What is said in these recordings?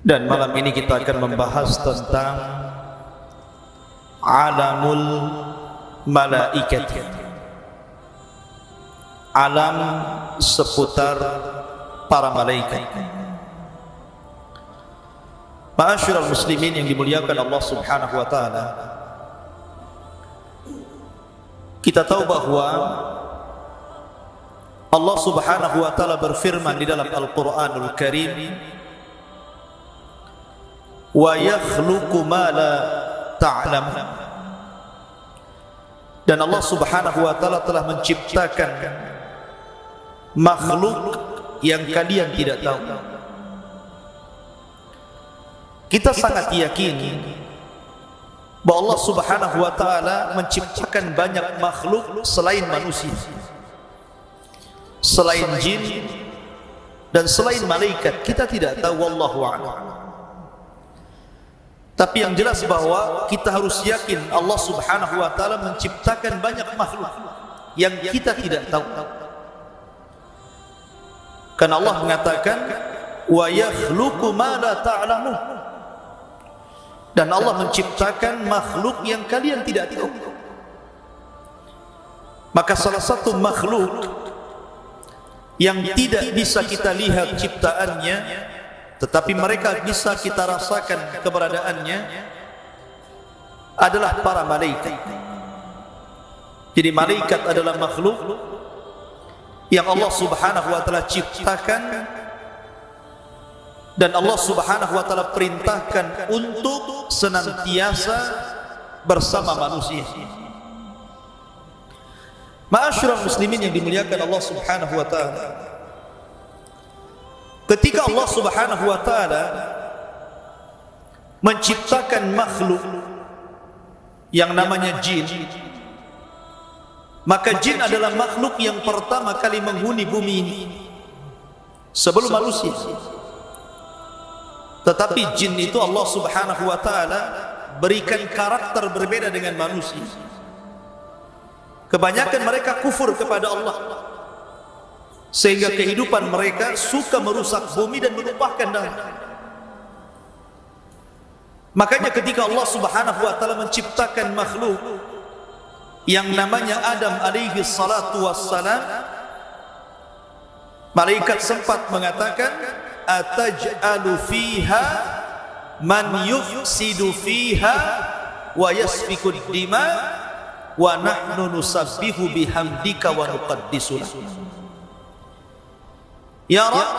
Dan malam ini kita akan membahas tentang alamul malaikat, alam seputar para malaikat. Ma'asyiral muslimin yang dimuliakan Allah Subhanahu wa taala, kita tahu bahwa Allah Subhanahu wa taala berfirman di dalam Al-Qur'anul Karim, wa yakhluqu ma la ta'lamun. Dan Allah Subhanahu wa taala telah menciptakan makhluk yang kalian tidak tahu. Kita sangat yakin bahwa Allah Subhanahu wa taala menciptakan banyak makhluk selain manusia, selain jin dan selain malaikat. Kita tidak tahu, wallahu a'lam. Tapi yang jelas bahwa kita harus yakin Allah Subhanahu wa taala menciptakan banyak makhluk yang kita tidak tahu. Karena Allah mengatakan wa yakhluqu ma la ta'lamun. Dan Allah menciptakan makhluk yang kalian tidak tahu. Maka salah satu makhluk yang tidak bisa kita lihat ciptaannya, tetapi mereka bisa kita rasakan keberadaannya, adalah para malaikat. Jadi malaikat adalah makhluk yang Allah Subhanahu wa taala ciptakan dan Allah Subhanahu wa taala perintahkan untuk senantiasa bersama manusia. Ma'asyiral muslimin yang dimuliakan Allah Subhanahu wa taala, ketika Allah Subhanahu wa taala menciptakan makhluk yang namanya jin, maka jin adalah makhluk yang pertama kali menghuni bumi ini sebelum manusia. Tetapi jin itu Allah Subhanahu wa taala berikan karakter berbeda dengan manusia. Kebanyakan mereka kufur kepada Allah, sehingga kehidupan mereka suka merusak bumi dan menumpahkan darah. Makanya ketika Allah Subhanahu wa taala menciptakan makhluk yang namanya Adam alaihi salatu wassalam, malaikat sempat mengatakan, ataj'alu fiha man yufsidu fiha wa yasfiku dima wa nahnu nusabbihu bihamdika wa nuqaddisu lak. Ya Rabb,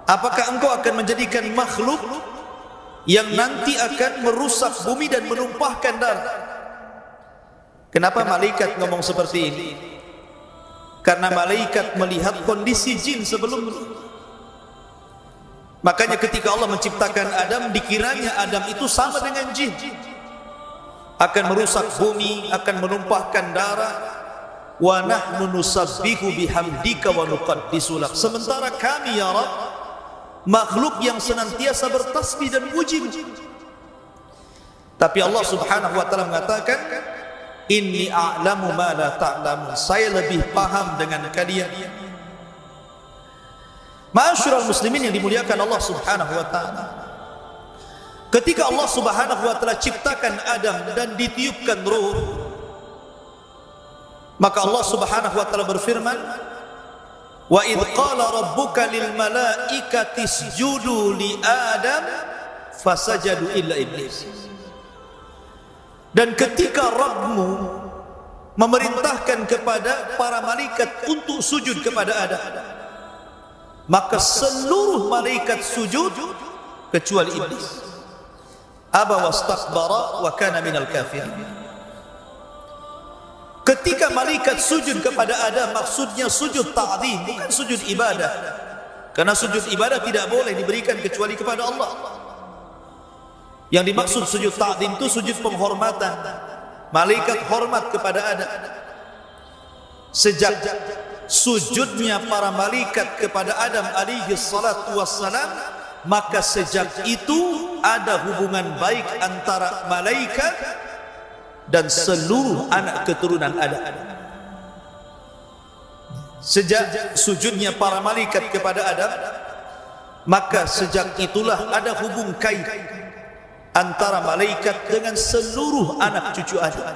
apakah engkau akan menjadikan makhluk yang nanti akan merusak bumi dan menumpahkan darah? Kenapa malaikat ngomong seperti ini? Karena malaikat melihat kondisi jin sebelumnya. Makanya ketika Allah menciptakan Adam, dikiranya Adam itu sama dengan jin, akan merusak bumi, akan menumpahkan darah. Wa nahnu nusabbihu bihamdika wa nuqaddisu lak. Sementara kami ya Rabb, makhluk yang senantiasa bertasbih dan puji. Tapi Allah Subhanahu wa taala mengatakan, inni a'lamu ma la ta'lamun. Saya lebih paham dengan kalian. Ma'asyiral muslimin yang dimuliakan Allah Subhanahu wa taala, ketika Allah Subhanahu wa taala ciptakan Adam dan ditiupkan ruh, maka Allah Subhanahu wa taala berfirman, wa idh qala rabbuka lil malaikati isjudu li Adam fasajadu illa iblis. Dan ketika Rabbmu memerintahkan kepada para malaikat untuk sujud kepada Adam, maka seluruh malaikat sujud kecuali iblis. Aba wastakbara wa kana minal kafirin. Ketika malaikat sujud kepada Adam, maksudnya sujud ta'zim, bukan sujud ibadah. Karena sujud ibadah tidak boleh diberikan kecuali kepada Allah. Yang dimaksud sujud ta'zim itu sujud penghormatan. Malaikat hormat kepada Adam. Sejak sujudnya para malaikat kepada Adam alaihi salatu wassalam, maka sejak itu ada hubungan baik antara malaikat dan seluruh anak keturunan Adam. Sejak sujudnya para malaikat kepada Adam, Maka sejak itulah ada hubung kait antara malaikat dengan seluruh anak cucu Adam.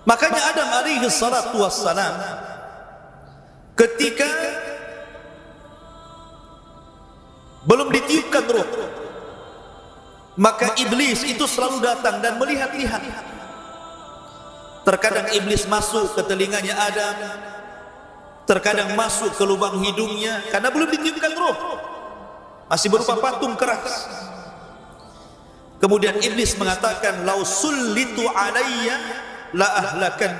Makanya Adam alaihi salatu wassalam ketika belum ditiupkan roh, maka iblis itu selalu datang dan melihat-lihat. Terkadang iblis masuk ke telinganya Adam, terkadang masuk ke lubang hidungnya karena belum ditiupkan roh, masih berupa patung keras. Kemudian iblis mengatakan, lau sullitu alayya la ahlakan.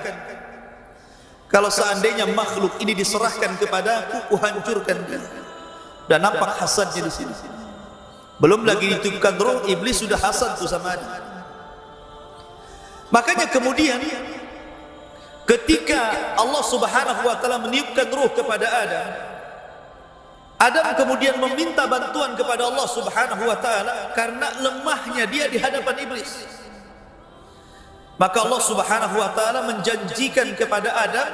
Kalau seandainya makhluk ini diserahkan kepadaku, kuhancurkan dia. Dan nampak hasadnya di sini. Belum lagi ditiupkan roh, iblis sudah hasad tu sama Adam. Makanya kemudian ketika Allah Subhanahu wa taala meniupkan ruh kepada Adam, Adam kemudian meminta bantuan kepada Allah Subhanahu wa taala karena lemahnya dia di hadapan iblis. Maka Allah Subhanahu wa taala menjanjikan kepada Adam,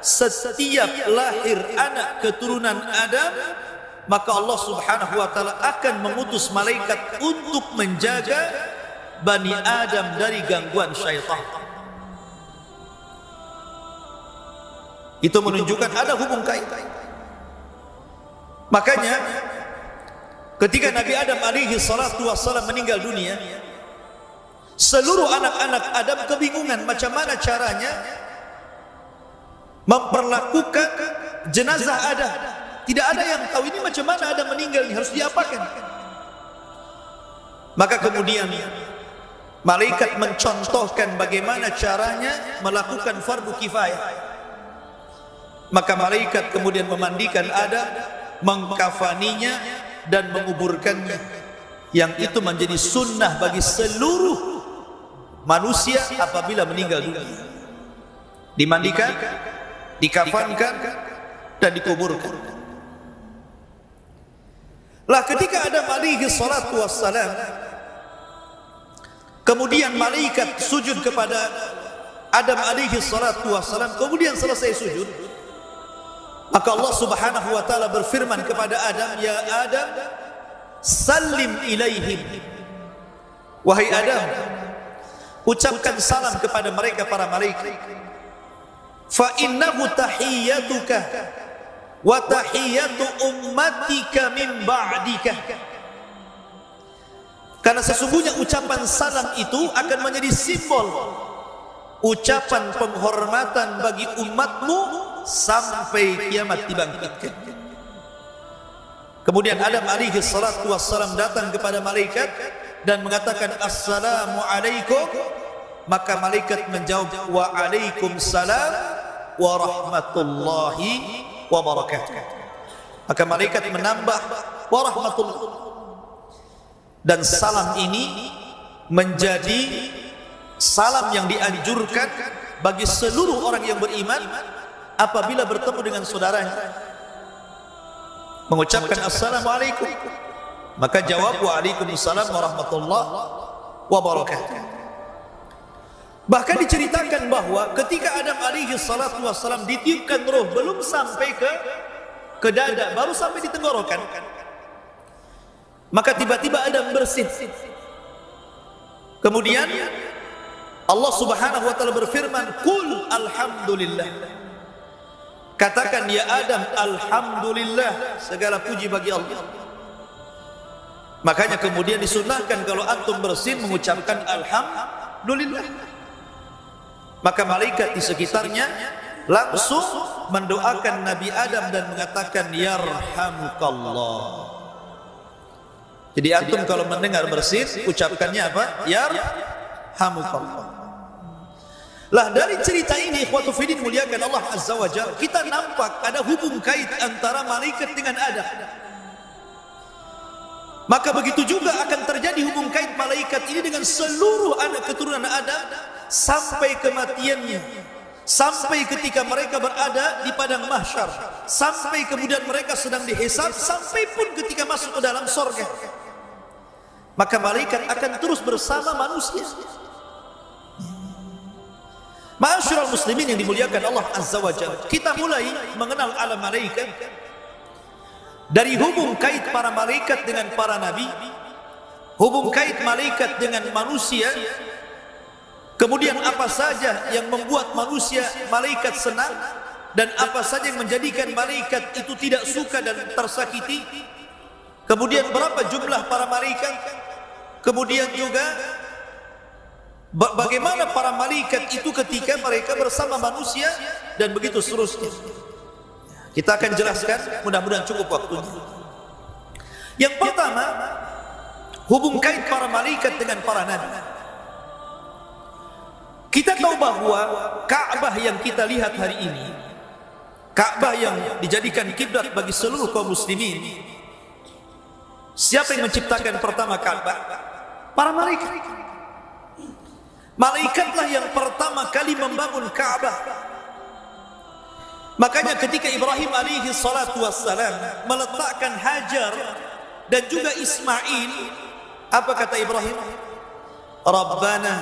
setiap lahir anak keturunan Adam, maka Allah Subhanahu wa taala akan mengutus malaikat untuk menjaga Bani Adam dari gangguan syaitan. Itu menunjukkan ada hubung kait. Makanya ketika Nabi Adam alaihi salatu wassalam meninggal dunia, seluruh anak-anak Adam kebingungan macam mana caranya memperlakukan jenazah Adam. Tidak ada yang tahu ini macam mana Adam meninggal, ini harus diapakan. Maka kemudian malaikat mencontohkan bagaimana caranya melakukan fardu kifayah. Maka malaikat kemudian memandikan Adam, mengkafaninya dan menguburkannya. Yang itu menjadi sunnah bagi seluruh manusia apabila meninggal dunia. Dimandikan, dikafankan dan dikuburkan. Lah ketika Adam alaihi salatu wassalam kemudian malaikat sujud kepada Adam alaihi salatu wassalam, kemudian selesai sujud, maka Allah Subhanahu wa taala berfirman kepada Adam, ya Adam, salim ilaihim. Wahai Adam, ucapkan salam kepada mereka para malaikat. Fa innahu tahiyyatuka wa tahiyyatu ummatika min ba'dika. Karena sesungguhnya ucapan salam itu akan menjadi simbol ucapan penghormatan bagi umatmu sampai kiamat dibangkitkan. Kemudian Adam alaihi salatu wassalam datang kepada malaikat dan mengatakan assalamu alaikum. Maka malaikat menjawab wa alaikumussalam wa rahmatullahi wa barakatuh. Maka malaikat menambah wa rahmatullahi. Dan salam ini menjadi salam yang dianjurkan bagi seluruh orang yang beriman apabila bertemu dengan saudaranya, mengucapkan assalamualaikum, maka jawab waalaikumsalam warahmatullahi wabarakatuh. Bahkan diceritakan bahwa ketika Adam alaihi salatu wassalam ditiupkan roh, belum sampai ke dada, baru sampai di tenggorokan, maka tiba-tiba Adam bersin. Kemudian Allah Subhanahu wa taala berfirman, "Qul alhamdulillah." Katakan ya Adam, alhamdulillah, segala puji bagi Allah. Makanya kemudian disunnahkan kalau antum bersin mengucapkan alhamdulillah. Maka malaikat di sekitarnya langsung mendoakan Nabi Adam dan mengatakan yarhamukallah. Jadi antum kalau mendengar bersin ucapkannya apa? Yarhamukallah. Lah dari cerita ini ikhwatu fiddin muliakan Allah Azza wa Jalla, kita nampak ada hubung kait antara malaikat dengan Adam. Maka begitu juga akan terjadi hubung kait malaikat ini dengan seluruh anak keturunan Adam sampai kematiannya, sampai ketika mereka berada di padang mahsyar, sampai kemudian mereka sedang dihisab, sampai pun ketika masuk ke dalam surga. Maka malaikat akan terus bersama manusia. Ma'asyiral muslimin yang dimuliakan Allah Azza wa Jalla, kita mulai mengenal alam malaikat dari hubung kait para malaikat dengan para nabi, hubung kait malaikat dengan manusia, kemudian apa saja yang membuat manusia malaikat senang dan apa saja yang menjadikan malaikat itu tidak suka dan tersakiti, kemudian berapa jumlah para malaikat, kemudian juga bagaimana para malaikat itu ketika mereka bersama manusia, dan begitu seterusnya. Kita akan jelaskan, mudah-mudahan cukup waktunya. Yang pertama, hubung kait para malaikat dengan para nabi. Kita tahu bahwa Ka'bah yang kita lihat hari ini, Ka'bah yang dijadikan kiblat bagi seluruh kaum muslimin, siapa yang menciptakan pertama Ka'bah? Para malaikat. Malaikatlah yang pertama kali membangun Ka'bah. Makanya ketika Ibrahim alaihi salatu wassalam meletakkan Hajar dan juga Ismail, apa kata Ibrahim? Rabbana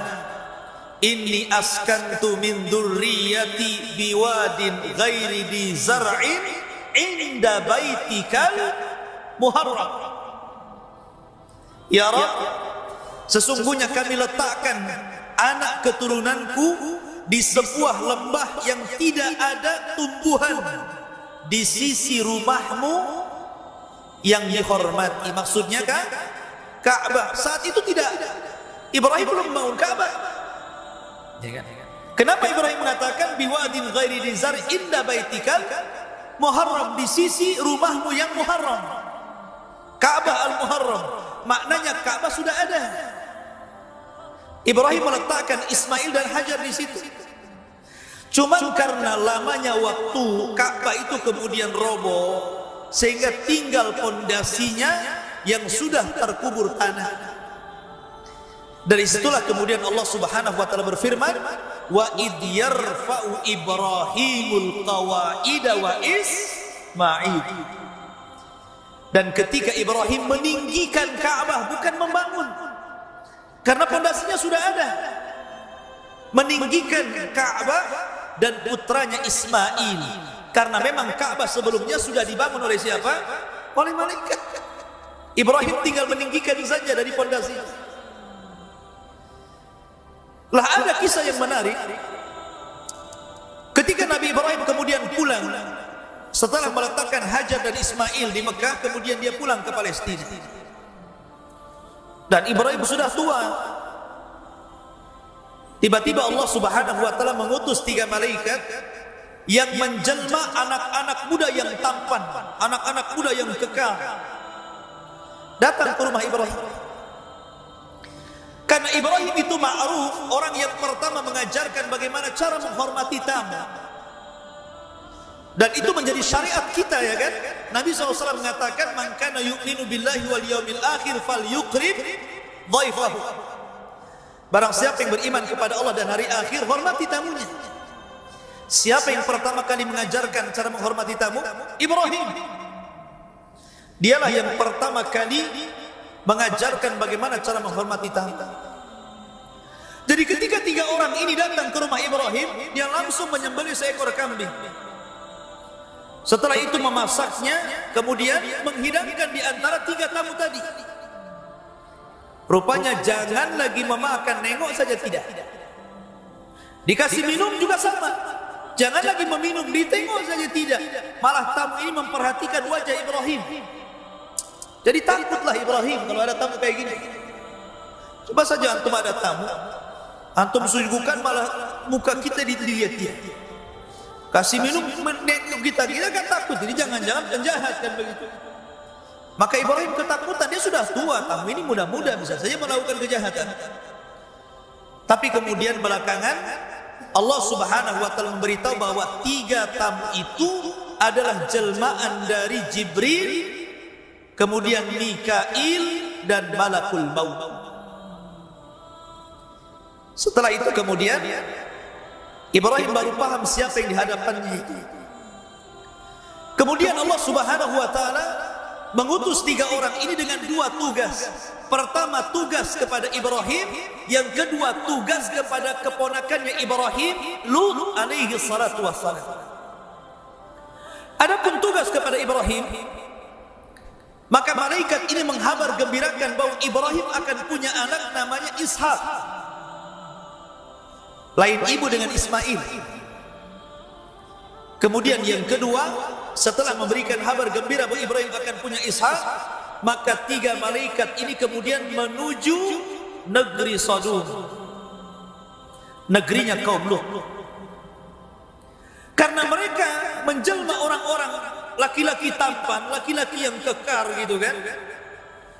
inni askantu min dzurriyyati biwadin ghairi di zar'in inda baitikal muharram. Ya Rabb, sesungguhnya kami letakkan anak keturunanku di sebuah lembah yang tidak ada tumbuhan di sisi rumahmu yang dihormati. Maksudnya kan Ka'bah. Saat itu tidak ada, Ibrahim belum membangun Ka'bah. Kenapa Ibrahim mengatakan biwadin ghairi dizar inda baitikal muharram, di sisi rumahmu yang muharram, Ka'bah al-Muharram? Maknanya Ka'bah sudah ada. Ibrahim meletakkan Ismail dan Hajar di situ. Cuma karena lamanya waktu Ka'bah itu kemudian roboh, sehingga tinggal pondasinya yang sudah terkubur tanah. Dari situlah kemudian Allah Subhanahu wa taala berfirman, wa id yarfa'u Ibrahimul qawaida wa Ismail. Dan ketika Ibrahim meninggikan Ka'bah, bukan membangun, karena pondasinya sudah ada, meninggikan Ka'bah dan putranya Ismail, karena memang Ka'bah sebelumnya sudah dibangun oleh siapa? Oleh malaikat. Ibrahim tinggal meninggikan saja dari pondasi. Lah ada kisah yang menarik. Ketika Nabi Ibrahim kemudian pulang setelah meletakkan Hajar dan Ismail di Mekah, kemudian dia pulang ke Palestina. Dan Ibrahim sudah tua. Tiba-tiba Allah Subhanahu wa taala mengutus 3 malaikat yang menjelma anak-anak muda yang tampan, anak-anak muda yang kekal, datang ke rumah Ibrahim. Karena Ibrahim itu ma'ruf, orang yang pertama mengajarkan bagaimana cara menghormati tamu. Dan itu menjadi syariat kita, ya kan? Nabi SAW mengatakan, man kana yu'minu billahi wal yawmil akhir falyukrim dhaifahu. Barang siapa yang beriman kepada Allah dan hari akhir, hormati tamunya. Siapa yang pertama kali mengajarkan cara menghormati tamu? Ibrahim. Dialah yang pertama kali mengajarkan bagaimana cara menghormati tamu. Jadi ketika 3 orang ini datang ke rumah Ibrahim, dia langsung menyembelih seekor kambing. Setelah itu memasaknya, kemudian menghidangkan di antara 3 tamu tadi. Rupanya jangan lagi memakan, nengok saja tidak. Dikasih minum juga sama, jangan lagi meminum, ditengok saja tidak. Malah tamu ini memperhatikan wajah Ibrahim. Jadi takutlah Ibrahim kalau ada tamu kayak gini. Coba saja antum ada tamu, antum suguhkan malah muka kita dilihat dia. Kasih minum menengok kita kan takut. Jadi jangan-jangan penjahat kan begitu. Maka Ibrahim ketakutan, dia sudah tua, tamu ini muda-muda bisa saja melakukan kejahatan. Tapi kemudian belakangan Allah Subhanahu wa taala memberitahu bahwa 3 tamu itu adalah jelmaan dari Jibril, kemudian Mikail dan Malakul Maut. Setelah itu kemudian Ibrahim baru paham siapa yang dihadapannya itu. Kemudian Allah Subhanahu wa taala mengutus 3 orang ini dengan 2 tugas. Pertama tugas kepada Ibrahim, yang kedua tugas kepada keponakannya Ibrahim, Lut alaihi salatu wassalam. Adapun tugas kepada Ibrahim, Maka malaikat ini menghabar gembirakan bahwa Ibrahim akan punya anak namanya Ishak, lain ibu dengan Ismail. Kemudian yang kedua, setelah memberikan kabar gembira bahwa Ibrahim akan punya Ishak, maka 3 malaikat ini kemudian menuju negeri Sodom, negerinya kaum Lut. Karena mereka menjelma orang-orang laki-laki tampan, laki-laki yang kekar gitu kan.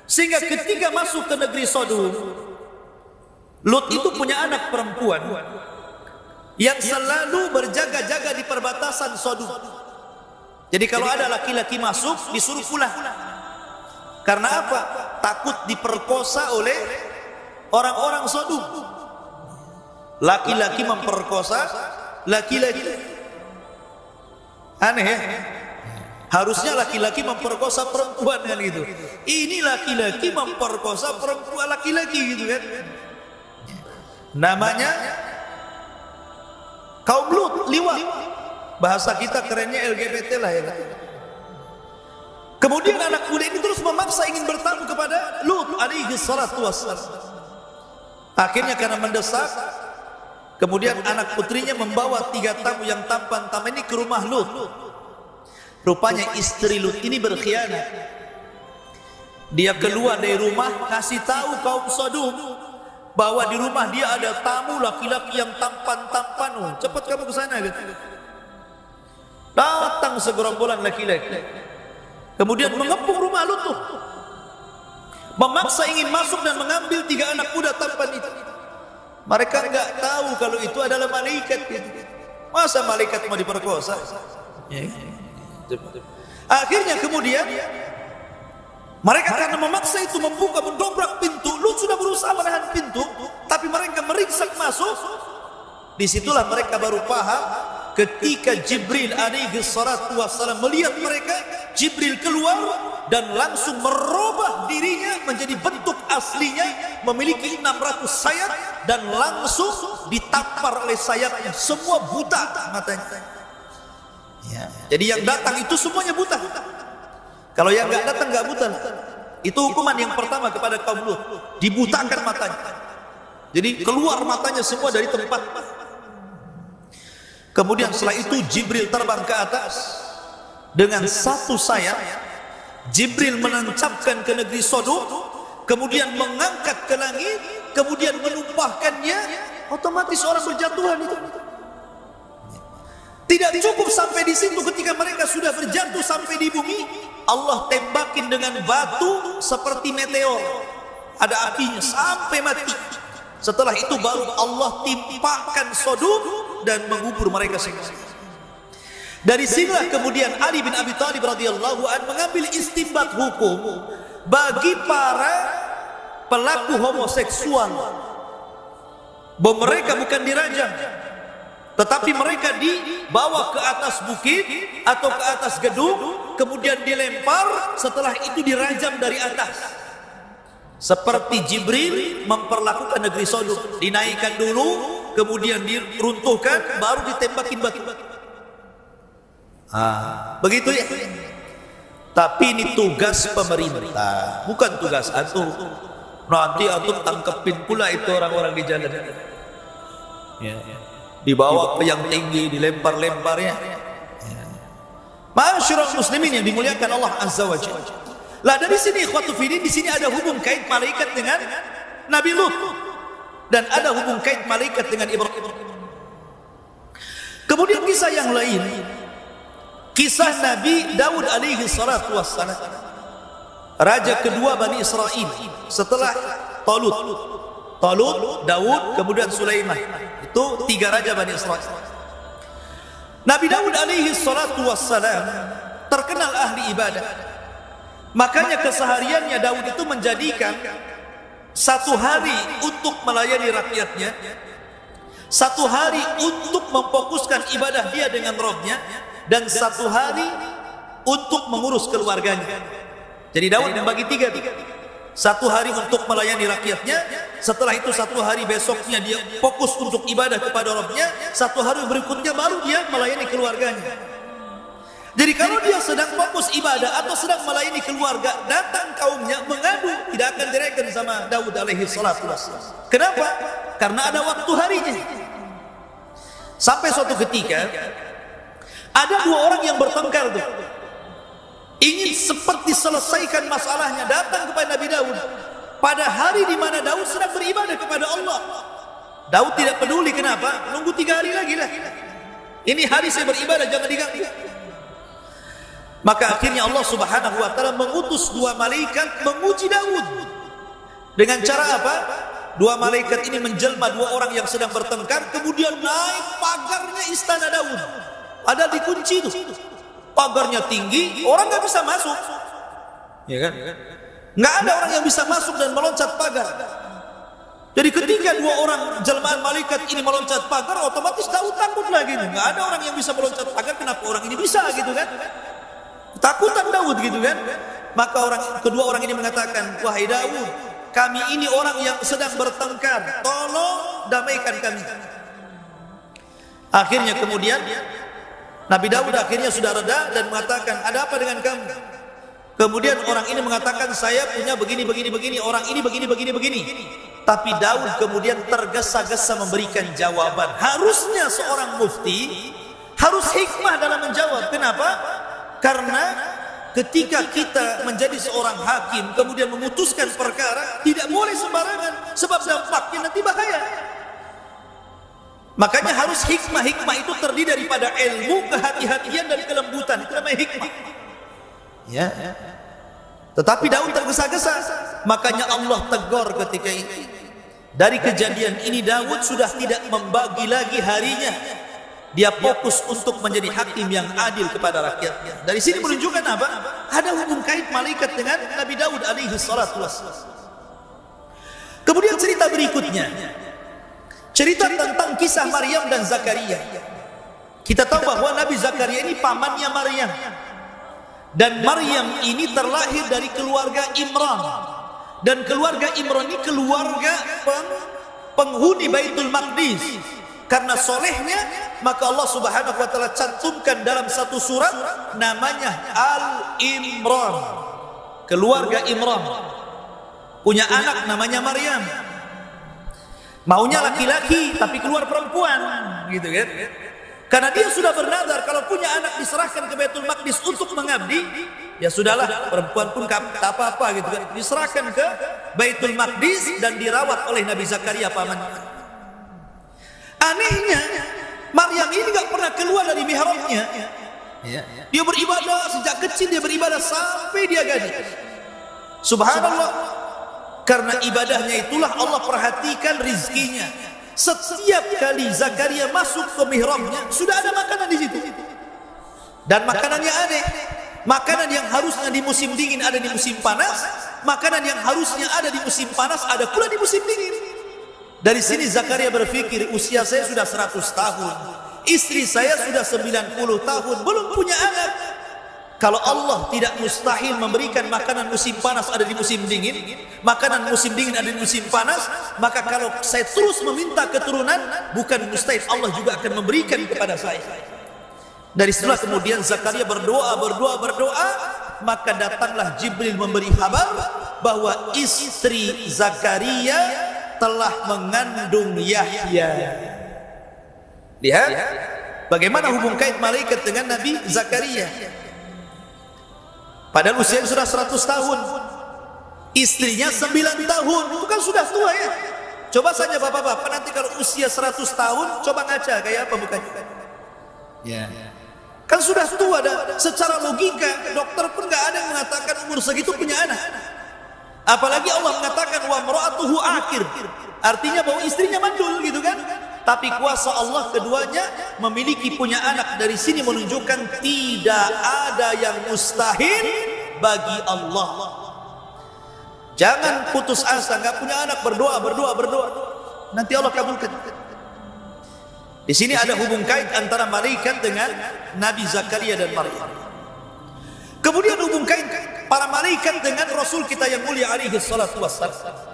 Sehingga ketika masuk ke negeri Sodom, Lut itu punya anak perempuan yang selalu berjaga-jaga di perbatasan Sodom. Jadi kalau ada laki-laki masuk, disuruh pulang. Karena apa? Takut diperkosa oleh orang-orang Sodom. Laki-laki memperkosa laki-laki. Aneh ya? Harusnya laki-laki memperkosa perempuan kan gitu. Ini laki-laki memperkosa perempuan laki-laki gitu kan. Namanya kaum Lut, liwat. Bahasa kita kerennya LGBT lah ya. Kemudian anak muda ini terus memaksa ingin bertamu kepada Lut alaihi salatu wassalam. Akhirnya karena mendesak, kemudian anak putrinya membawa 3 tamu yang tampan-tampan ini ke rumah Lut. Rupanya istri Lut ini berkhianat. Dia keluar dari rumah kasih tahu kaum Sodom bahwa di rumah dia ada tamu laki-laki yang tampan-tampan. Oh, cepat kamu ke sana gitu. Datang segerombolan laki-laki. Kemudian mengepung rumah Lut tuh. Memaksa ingin masuk dan mengambil 3 anak muda tampan itu. Mereka enggak tahu kalau itu adalah malaikat gitu. Masa malaikat mau diperkosa? Ya. Akhirnya kemudian mereka karena memaksa itu membuka, mendobrak pintu. Lut sudah berusaha menahan pintu, tapi mereka meringsek masuk. Disitulah mereka baru paham ketika Jibril alaihi salatu wassalam melihat mereka. Jibril keluar dan langsung merubah dirinya menjadi bentuk aslinya, memiliki 600 sayap dan langsung ditampar oleh sayapnya. Semua buta matanya. Ya. Jadi yang datang itu semuanya buta. Kalau yang nggak datang nggak buta. Itu hukuman yang pertama kepada kaum Lut, dibutakan matanya. Jadi keluar matanya semua dari tempat. Kemudian setelah itu Jibril terbang ke atas dengan 1 sayap. Jibril menancapkan ke negeri Sodom, kemudian mengangkat ke langit, kemudian menumpahkannya. Otomatis orang berjatuhan itu. Tidak cukup sampai di situ, ketika mereka sudah berjatuh sampai di bumi, Allah tembakin dengan batu seperti meteor. Ada apinya sampai mati. Setelah itu baru Allah timpakan Sodom dan mengubur mereka semua. Dari sinilah kemudian Ali bin Abi Thalib radhiyallahu anhu mengambil istinbat hukum bagi para pelaku homoseksual, bahwa mereka bukan dirajam, tetapi mereka dibawa ke atas bukit atau ke atas gedung, kemudian dilempar, setelah itu dirajam dari atas. Seperti Jibril memperlakukan negeri Sodom, dinaikkan dulu, kemudian diruntuhkan, baru ditembakin batu. Begitu ya. Tapi ini tugas pemerintah, bukan tugas antum. Nanti antum tangkepin pula itu orang-orang di jalan. Ya. Dibawa ke yang tinggi, dilempar-lempar ya. Ma'asyiral muslimin yang dimuliakan Allah Azza wa Jalla. Lah dari sini ikhwatu fillah, di sini ada hubung kait malaikat dengan Nabi Lut dan ada hubung kait malaikat dengan Ibrahim. Kemudian kisah yang lain, kisah Nabi Daud alaihi salatu wassalam, raja kedua Bani Israel setelah Talut, Daud, kemudian Sulaiman. Itu 3 raja Bani Israel. Nabi Daud alaihi salatu wassalam terkenal ahli ibadah. Makanya kesehariannya Daud itu menjadikan 1 hari untuk melayani rakyatnya, 1 hari untuk memfokuskan ibadah dia dengan Rabb-nya, dan 1 hari untuk mengurus keluarganya. Jadi Daud membagi 3. 1 hari untuk melayani rakyatnya, setelah itu 1 hari besoknya dia fokus untuk ibadah kepada Rabb-nya, 1 hari berikutnya baru dia melayani keluarganya. Jadi kalau dia sedang fokus ibadah atau sedang melayani keluarga, datang kaumnya mengadu, tidak akan direken sama Daud alaihi salatu wassalam. Kenapa? Karena ada waktu harinya. Sampai suatu ketika ada dua orang yang bertengkar tuh, ingin seperti selesaikan masalahnya, datang kepada Nabi Daud pada hari di mana Daud sedang beribadah kepada Allah. Daud tidak peduli, kenapa? Nunggu 3 hari lagi lah. Ini hari saya beribadah, jangan diganggu. Maka akhirnya Allah Subhanahu wa taala mengutus 2 malaikat menguji Daud. Dengan cara apa? 2 malaikat ini menjelma 2 orang yang sedang bertengkar, kemudian naik pagarnya istana Daud. Padahal dikunci itu. Pagarnya tinggi, orang nggak bisa masuk. Ya kan? Nggak ada orang yang bisa masuk dan meloncat pagar. Jadi ketika 2 orang jelmaan malaikat ini meloncat pagar, otomatis Daud takut lagi. Nggak ada orang yang bisa meloncat pagar, kenapa orang ini bisa gitu kan? Takutan Daud gitu kan. Maka kedua orang ini mengatakan, wahai Daud, kami ini orang yang sedang bertengkar, tolong damaikan kami. Akhirnya kemudian Nabi Daud akhirnya sudah reda dan mengatakan, ada apa dengan kamu? Kemudian orang ini mengatakan, saya punya begini, orang ini begini. Tapi Daud kemudian tergesa-gesa memberikan jawaban. Harusnya seorang mufti harus hikmah dalam menjawab. Kenapa? Karena ketika kita menjadi seorang hakim kemudian memutuskan perkara, tidak boleh sembarangan, sebab dampaknya nanti bahaya. Makanya harus hikmah. Hikmah itu terdiri daripada ilmu, kehati-hatian dan kelembutan. Itu namanya hikmah. Ya. Tetapi Daud tergesa-gesa, makanya Allah tegur ketika ini. Dari kejadian ini Daud sudah tidak membagi lagi harinya. Dia fokus untuk menjadi hakim yang adil kepada rakyatnya. Dari sini menunjukkan apa? Ada hubung kait malaikat dengan Nabi Daud alaihi salatu wassalam. Kemudian cerita berikutnya, cerita tentang kisah Maryam dan Zakaria. Kita tahu bahwa Nabi Zakaria ini pamannya Maryam. Dan Maryam ini terlahir dari keluarga Imran. Dan keluarga Imran ini keluarga penghuni Baitul Maqdis. Karena solehnya, maka Allah Subhanahu wa taala cantumkan dalam satu surat namanya Al-Imran. Keluarga Imran punya anak namanya Maryam. Maunya laki-laki tapi keluar perempuan, gitu kan? Karena dia sudah bernazar kalau punya anak diserahkan ke Baitul Maqdis untuk mengabdi, ya sudahlah, perempuan pun tak apa-apa gitu kan. Diserahkan ke Baitul Maqdis dan dirawat oleh Nabi Zakaria pamannya. Anehnya, Maryam ini gak pernah keluar dari mihrabnya. Dia beribadah sejak kecil, dia beribadah sampai dia gadis. Subhanallah. Karena ibadahnya itulah Allah perhatikan rizkinya. Setiap kali Zakaria masuk ke mihrabnya, sudah ada makanan di situ. Dan makanannya aneh. Makanan yang harusnya di musim dingin ada di musim panas. Makanan yang harusnya ada di musim panas ada pula di musim dingin. Dari sini Zakaria berpikir, usia saya sudah 100 tahun, istri saya sudah 90 tahun, belum punya anak. Kalau Allah tidak mustahil memberikan makanan musim panas ada di musim dingin, makanan musim dingin ada di musim panas, maka kalau saya terus meminta keturunan, bukan mustahil Allah juga akan memberikan kepada saya. Dari setelah kemudian Zakaria berdoa, maka datanglah Jibril memberi kabar bahwa istri Zakaria telah mengandung Yahya. Lihat bagaimana hubung kait malaikat dengan Nabi Zakaria. Padahal usia sudah 100 tahun, istrinya 9 tahun, itu kan sudah tua ya. Coba saja bapak-bapak nanti kalau usia 100 tahun, coba ngaca kayak apa mukanya. Ya. Kan sudah tua dah. Secara logika dokter pun nggak ada yang mengatakan umur segitu punya anak. Apalagi Allah mengatakan wa mar'atuhu akir, artinya bahwa istrinya mandul gitu kan. Tapi kuasa Allah keduanya memiliki punya anak. Dari sini menunjukkan tidak ada yang mustahil bagi Allah. Jangan putus asa, nggak punya anak, berdoa, nanti Allah kabulkan. Di sini ada hubung kait antara malaikat dengan Nabi Zakaria dan Maryam. Kemudian hubung kait para malaikat dengan Rasul kita yang mulia alaihi salatu wassalam.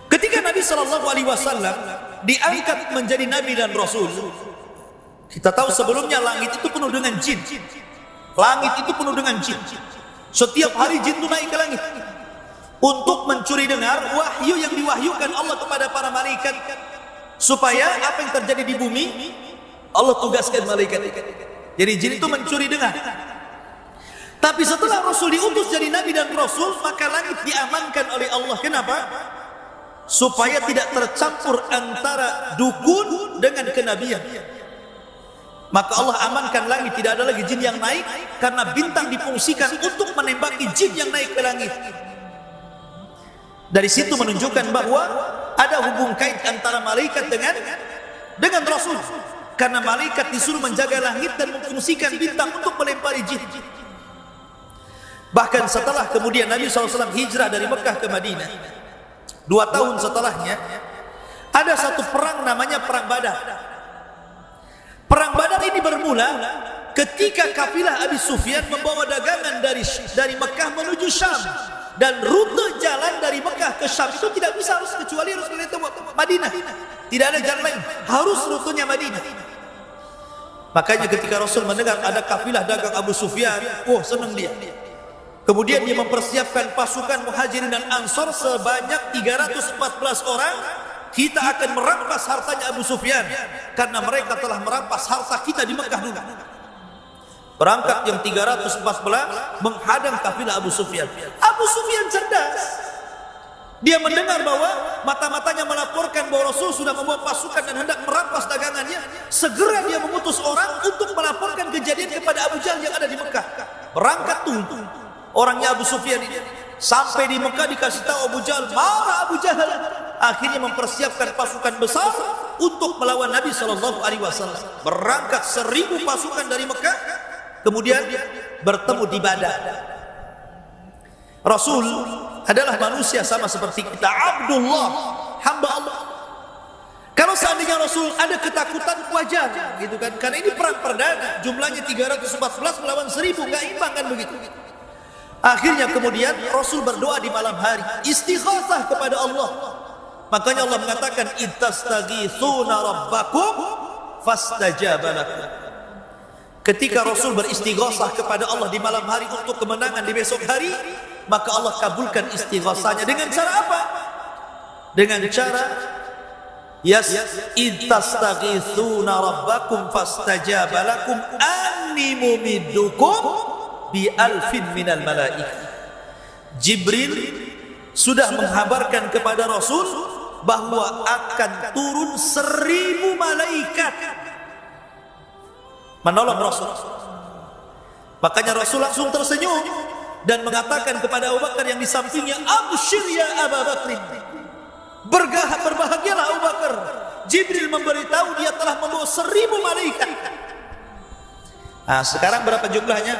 Ketika Nabi sallallahu alaihi wasallam diangkat menjadi nabi dan rasul, Kita tahu sebelumnya langit itu penuh dengan jin. Langit itu penuh dengan jin. Setiap hari jin itu naik ke langit untuk mencuri dengar wahyu yang diwahyukan Allah kepada para malaikat, supaya apa yang terjadi di bumi Allah tugaskan malaikat. Jadi jin itu mencuri dengar. Tapi setelah Rasul diutus jadi Nabi dan Rasul, maka langit diamankan oleh Allah. Kenapa? Supaya tidak tercampur antara dukun dengan kenabian. Maka Allah amankan langit, tidak ada lagi jin yang naik, karena bintang difungsikan untuk menembaki jin yang naik ke langit. Dari situ menunjukkan bahwa ada hubung kait antara malaikat dengan Rasul, karena malaikat disuruh menjaga langit dan memfungsikan bintang untuk melempari jin. Bahkan setelah kemudian Nabi SAW hijrah dari Mekah ke Madinah, 2 tahun setelahnya ada satu perang namanya Perang Badar. Perang Badar ini bermula ketika kafilah Abi Sufyan membawa dagangan dari Mekah menuju Syam, dan rute jalan dari Mekah ke Syam itu tidak bisa kecuali harus melewati Madinah. Tidak ada jalan lain, harus rutenya Madinah. Makanya ketika Rasul mendengar ada kafilah dagang Abu Sufyan, senang dia. Kemudian dia mempersiapkan pasukan Muhajirin dan Ansor sebanyak 314 orang. Kita akan merampas hartanya Abu Sufyan, karena mereka telah merampas harta kita di Mekah dulu. Berangkat yang 314 menghadang kafilah Abu Sufyan. Abu Sufyan cerdas. Dia mendengar bahwa mata-matanya melaporkan bahwa Rasul sudah membawa pasukan dan hendak merampas dagangannya. Segera dia mengutus orang untuk melaporkan kejadian kepada Abu Jahal yang ada di Mekah. Berangkat tuh orangnya Abu Sufyan ini. Sampai di Mekah dikasih tahu Abu Jahal, marah Abu Jahal. Akhirnya mempersiapkan pasukan besar untuk melawan Nabi SAW. Berangkat 1000 pasukan dari Mekah, kemudian bertemu di Badar. Rasul adalah manusia sama seperti kita, Abdullah, hamba Allah. Kalau seandainya Rasul ada ketakutan, wajar gitu kan, karena ini perang perdana, jumlahnya 314 melawan 1000, nggak imbang kan begitu. Akhirnya kemudian Rasul berdoa di malam hari, istighatsah kepada Allah. Makanya Allah mengatakan, ittastaghitsuna rabbakum fastajaba lakum. Ketika Rasul beristighatsah kepada Allah di malam hari untuk kemenangan di besok hari, maka Allah kabulkan istighatsahnya. Dengan cara apa? Dengan cara ittastaghitsuna rabbakum fastajaba lakum anni mumiddukum bi alfin minal malaikah. Jibril sudah menghabarkan kepada Rasul bahwa akan turun 1000 malaikat menolong Rasul. Makanya Rasul langsung tersenyum dan mengatakan kepada Abu Bakar yang di sampingnya, abshir ya Abu Bakr, berbahagialah Abu Bakar, Jibril memberitahu dia telah membawa 1000 malaikat. Nah, sekarang berapa jumlahnya?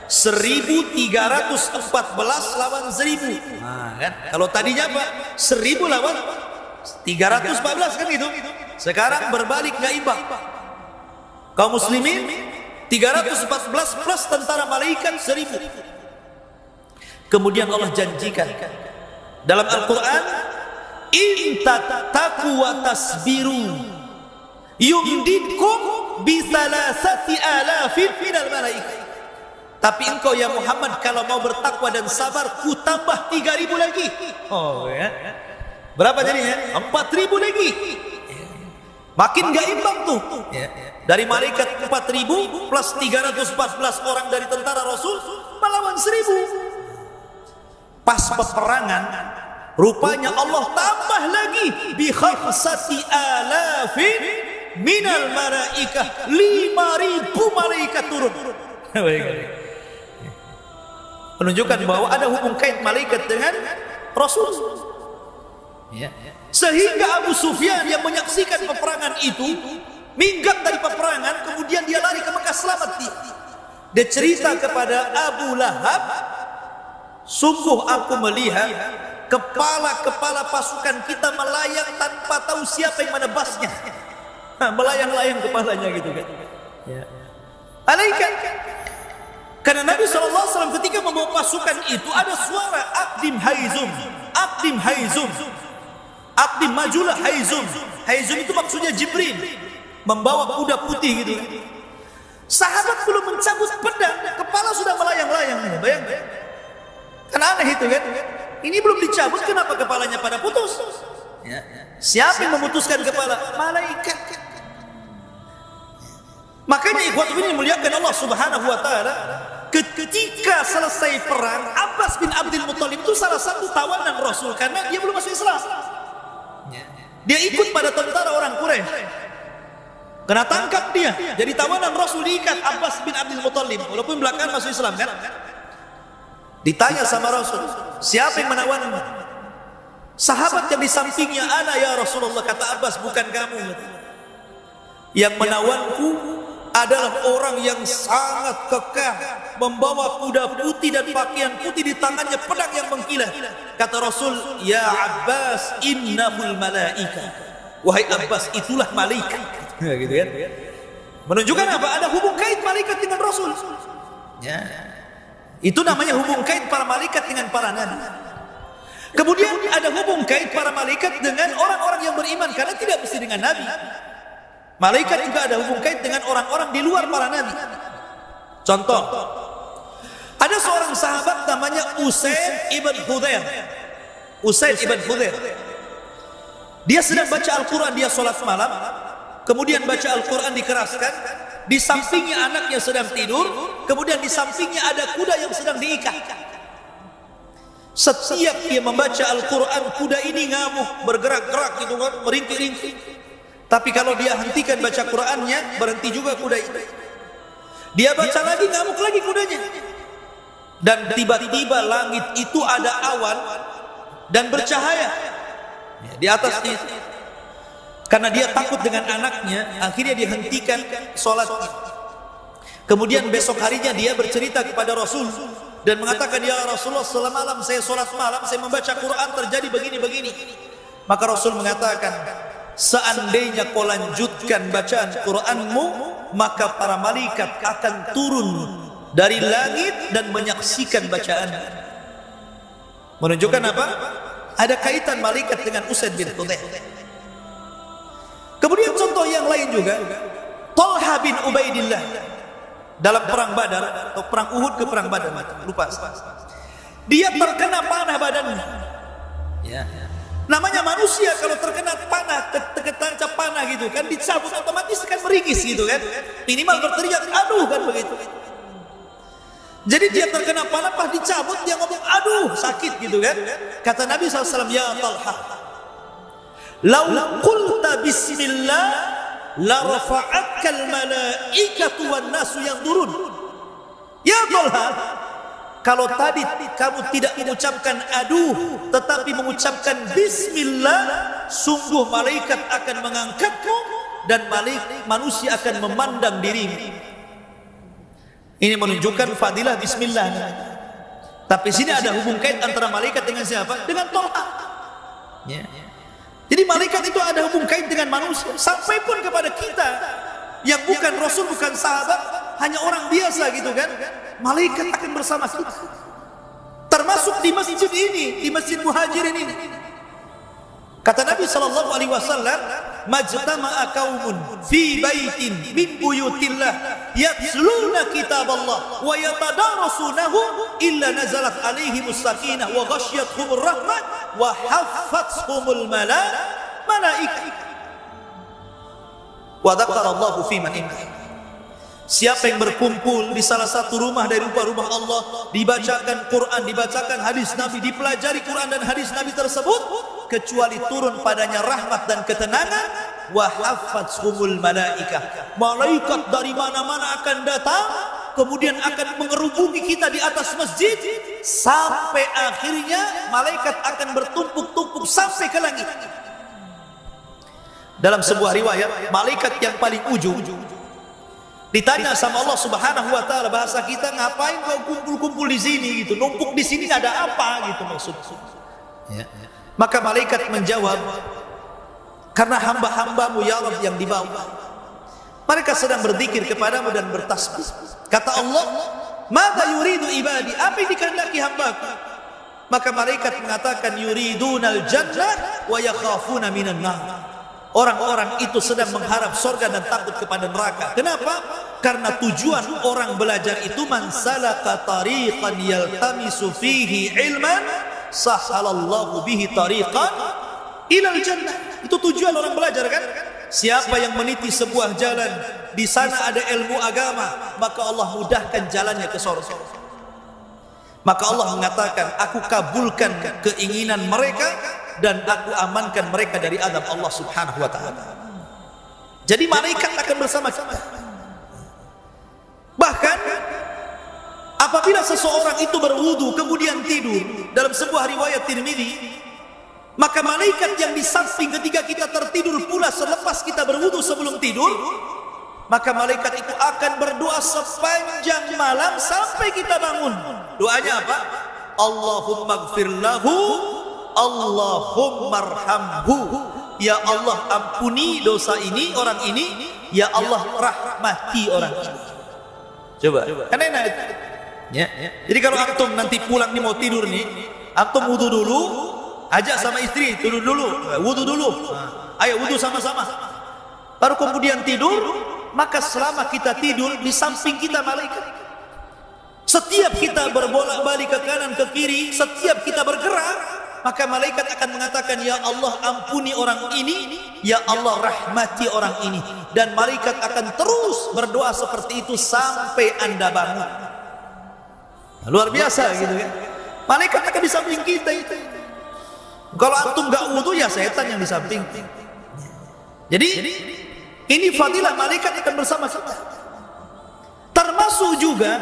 1314 lawan 1000. Nah, kan? Kalau tadinya apa? 1000 lawan 314 kan itu. Sekarang berbalik, nggak imbang. Kaum muslimin 314 plus tentara malaikat 1000. Kemudian Allah janjikan dalam Al-Quran, in tattaqu wa tasbiru yumdidkum bi 3,000 minal malaikah. Tapi engkau ya Muhammad kalau mau bertakwa dan sabar, ku tambah 3000 lagi. Oh ya. Berapa jadinya? 4000 lagi. Makin gak imbang tuh. Dari malaikat 4000 plus 314 orang dari tentara Rasul melawan 1000. Pas peperangan, rupanya Allah tambah lagi bi 5,000 minal malaikah. 5.000 malaikat turun. Menunjukkan bahwa ada hubung kait malaikat dengan Rasul. Sehingga Abu Sufyan yang menyaksikan peperangan itu minggat dari peperangan, kemudian dia lari ke Mekah, selamat dia. Dia cerita kepada Abu Lahab, sungguh aku melihat kepala-kepala pasukan kita melayang tanpa tahu siapa yang menebasnya. Melayang-layang kepalanya gitu kan. Malaikat. Karena Nabi SAW ketika membawa pasukan itu ada suara Aqdim Haizum, Aqdim Haizum, Aqdim majulah Haizum. Haizum itu maksudnya Jibril. membawa kuda putih gitu. Sahabat belum mencabut pedang, kepala sudah melayang-layang. Bayangkan. Kan aneh itu kan? Ini belum dicabut, kenapa kepalanya pada putus? Ya. Siapa yang memutuskan kepala? Malaikat. Makanya ikhwat ini muliakan Allah Subhanahu wa taala. Ketika selesai perang, Abbas bin Abdul Muthalib itu salah satu tawanan Rasul karena dia belum masuk Islam. Dia ikut pada tentara orang Quraisy. Kena tangkap dia, jadi tawanan Rasul, diikat Abbas bin Abdul Muthalib walaupun belakangan masuk Islam kan. Ditanya sama Rasul, siapa yang menawanmu? Sahabat yang di sampingnya, ana ya Rasulullah, kata Abbas, bukan kamu. Yang menawanku adalah orang yang sangat kekeh, membawa kuda putih dan pakaian putih, di tangannya pedang yang mengkilat. Kata Rasul, ya Abbas, innahul malaika. Wahai Abbas, itulah malaikat. Ya, gitu kan? Menunjukkan apa? Ada hubung kait malaikat dengan Rasul. Ya. Itu namanya hubung kait para malaikat dengan para nabi. Kemudian ada hubung kait para malaikat dengan orang-orang yang beriman, karena tidak mesti dengan nabi. Malaikat juga ada hubung kait dengan orang-orang di luar para nabi. Contoh, ada seorang sahabat namanya Usaid ibn Hudayr. Usaid ibn Hudayr. Dia sedang baca Al-Quran, dia sholat malam, kemudian baca Al-Quran dikeraskan, di sampingnya anaknya sedang tidur, kemudian di sampingnya ada kuda yang sedang diikat. Setiap dia membaca Al-Quran, kuda ini ngamuk, bergerak-gerak gitu kan, meringkik-ringkik. Tapi kalau dia hentikan baca Qurannya, berhenti juga kuda itu. Dia baca lagi, ngamuk lagi kudanya. Dan tiba-tiba langit itu ada awan dan bercahaya di atasnya. Karena dia takut dengan anaknya, akhirnya dihentikan sholatnya. Kemudian besok harinya dia bercerita kepada Rasul dan mengatakan, ya Rasulullah, semalam saya sholat malam, saya membaca Quran, terjadi begini-begini. Maka Rasul mengatakan, seandainya kau lanjutkan bacaan Quranmu, maka para malaikat akan turun dari langit dan menyaksikan bacaan. Menunjukkan apa? Ada kaitan malaikat dengan Usaid bin Hudayr. Kemudian contoh yang lain juga, Talha bin Ubaidillah dalam perang Badar atau perang Uhud ke perang Badar, lupa. Dia terkena panah badannya. Ya. Namanya manusia kalau terkena panah, ketancap panah gitu kan, dicabut otomatis kan meringis gitu kan. Minimal berteriak, aduh kan begitu. Jadi dia terkena panah, pas dicabut dia ngomong, aduh sakit gitu kan. Kata Nabi SAW, ya Talha, lau qulta bismillah la rafa'atkal malaikatu wan nasu yanzurun. Ya Talha, kalau tadi kamu tidak mengucapkan aduh, tetapi mengucapkan bismillah, sungguh malaikat akan mengangkatmu dan manusia akan memandang dirimu. Ini menunjukkan fadilah bismillah. Tapi sini ada hubung kait antara malaikat dengan siapa? Dengan Talha. Ya. Jadi malaikat itu ada hubung kait dengan manusia. Sampai pun kepada kita yang bukan Rasul, bukan sahabat, hanya orang biasa gitu kan, malaikat akan bersama kita. Termasuk di masjid ini, di Masjid Muhajirin ini. Kata Nabi SAW, majtama'a qaumun fi baitin min buyutillah yatluna kitaballah wa yatadarasunahu illa nazalat alaihimus sakinah wa ghasyiyatuhumur rahmah wa haffathumul malaikah wa dzakarallahu fi man indah. Siapa yang berkumpul di salah satu rumah dari rumah-rumah Allah, dibacakan Quran, dibacakan hadis Nabi, dipelajari Quran dan hadis Nabi tersebut, kecuali turun padanya rahmat dan ketenangan, wa haffathumul malaikah. Malaikat dari mana-mana akan datang, kemudian akan mengerubungi kita di atas masjid, sampai akhirnya malaikat akan bertumpuk-tumpuk sampai ke langit. Dalam sebuah riwayat, malaikat yang paling ujung ditanya sama Allah Subhanahu wa taala, bahasa kita, ngapain kau kumpul-kumpul di sini gitu, numpuk di sini ada apa gitu maksudnya. Ya. Maka malaikat menjawab, karena hamba-hambamu ya Rabb yang di bawah, mereka sedang berzikir kepadamu dan bertasbih. Kata Allah, "Madza yuridu ibadi?" Apa yang dikehendaki hambaku? Maka malaikat mengatakan, yuridunal jannah wa yakhafuna minan nar. orang-orang itu sedang mengharap surga dan takut kepada neraka. Kenapa? Karena tujuan orang belajar itu man salaka tariqan yaltamisu fihi ilman sahalallahu bihi tariqan ilal jannah. Itu tujuan orang belajar kan? Siapa yang meniti sebuah jalan, di sana ada ilmu agama, maka Allah mudahkan jalannya ke surga. Maka Allah mengatakan, aku kabulkan keinginan mereka dan aku amankan mereka dari azab Allah Subhanahu wa taala. Jadi malaikat akan bersama kita. Bahkan apabila seseorang itu berwudu kemudian tidur, dalam sebuah riwayat Tirmidzi, maka malaikat yang di samping ketika kita tertidur pula selepas kita berwudu sebelum tidur, maka malaikat itu akan berdoa sepanjang malam sampai kita bangun. Doanya apa? Allahumma gfir lahu, Allahumma arhamhu. Ya Allah, ampuni dosa ini, orang ini. Ya Allah, rahmati orang ini. Coba, kan enak itu. Ya. Jadi kalau antum nanti pulang nih mau tidur nih, antum wudu dulu, ajak sama istri tidur dulu, wudu dulu. Ayo wudu sama-sama. Baru kemudian tidur, maka selama kita tidur di samping kita malaikat. Setiap kita berbolak-balik ke kanan ke kiri, setiap kita bergerak, maka malaikat akan mengatakan, ya Allah ampuni orang ini, ya Allah rahmati orang ini. Dan malaikat akan terus berdoa seperti itu sampai Anda bangun. Luar biasa gitu kan. Malaikat akan di samping kita itu. Kalau antum gak wudu, ya setan yang di samping. Jadi ini fadilah malaikat akan bersama kita. Termasuk juga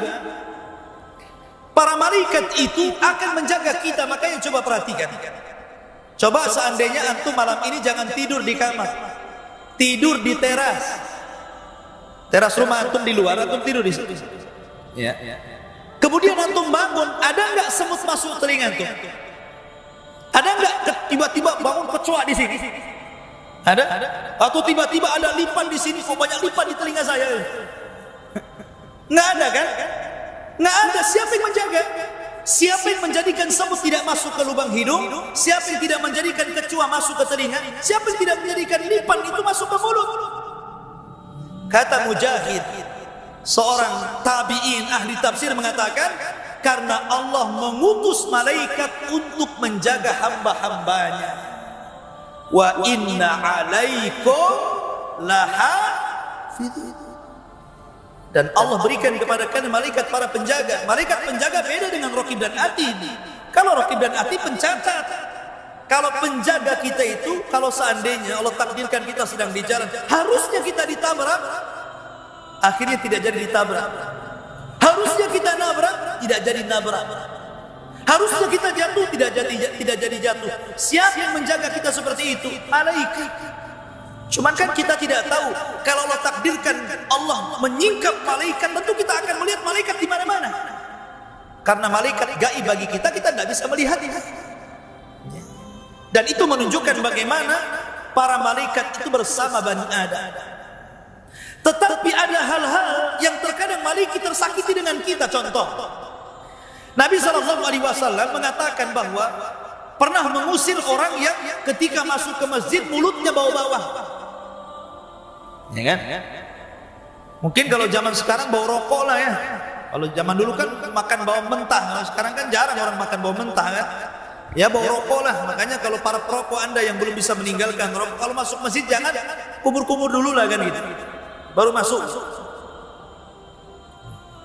para malaikat itu akan menjaga kita. Makanya coba perhatikan. Coba seandainya antum malam ini jangan tidur di kamar, tidur di teras. Teras rumah antum di luar, antum tidur di situ. Ya. Kemudian antum bangun, ada nggak semut masuk telinga antum? Ada nggak tiba-tiba bangun kecoa di sini? Ada? Atau tiba-tiba ada lipan di sini? Kok banyak lipan di telinga saya? Nggak ada kan? Nggak ada. Siapa yang menjaga? Siapa yang menjadikan semut tidak masuk ke lubang hidung? Siapa yang tidak menjadikan kecoa masuk ke telinga? Siapa yang tidak menjadikan lipan itu masuk ke mulut? Kata Mujahid, seorang tabi'in ahli tafsir mengatakan, karena Allah mengutus malaikat untuk menjaga hamba-hambanya. Wa inna alaikum lahafidhin. Dan Allah berikan kepada kalian malaikat para penjaga. Malaikat penjaga beda dengan raqib dan atid. Kalau raqib dan atid pencatat. Kalau penjaga kita itu, kalau seandainya Allah takdirkan kita sedang di jalan, harusnya kita ditabrak, akhirnya tidak jadi ditabrak. Harusnya kita nabrak, tidak jadi nabrak. Harusnya kita jatuh, tidak jadi jatuh. Siapa yang menjaga kita seperti itu? Malaikat. Cuman kan kita tidak tahu, kalau Allah takdirkan Allah menyingkap malaikat, tentu kita akan melihat malaikat di mana-mana. Karena malaikat gaib bagi kita tidak bisa melihatnya. Dan itu menunjukkan bagaimana para malaikat itu bersama Bani Adam. Tetapi ada hal-hal yang terkadang malaikat tersakiti dengan kita. Contoh, Nabi SAW mengatakan bahwa pernah mengusir orang yang ketika masuk ke masjid mulutnya bau-bawah. Ya kan? Mungkin kalau zaman sekarang bau rokok lah ya. Kalau zaman dulu kan makan bawang mentah. Kalau sekarang kan jarang orang makan bawang mentah kan. Ya bau rokok lah. Makanya kalau para perokok Anda yang belum bisa meninggalkan rokok, kalau masuk masjid jangan kumur-kumur dulu lah kan gitu. Baru masuk.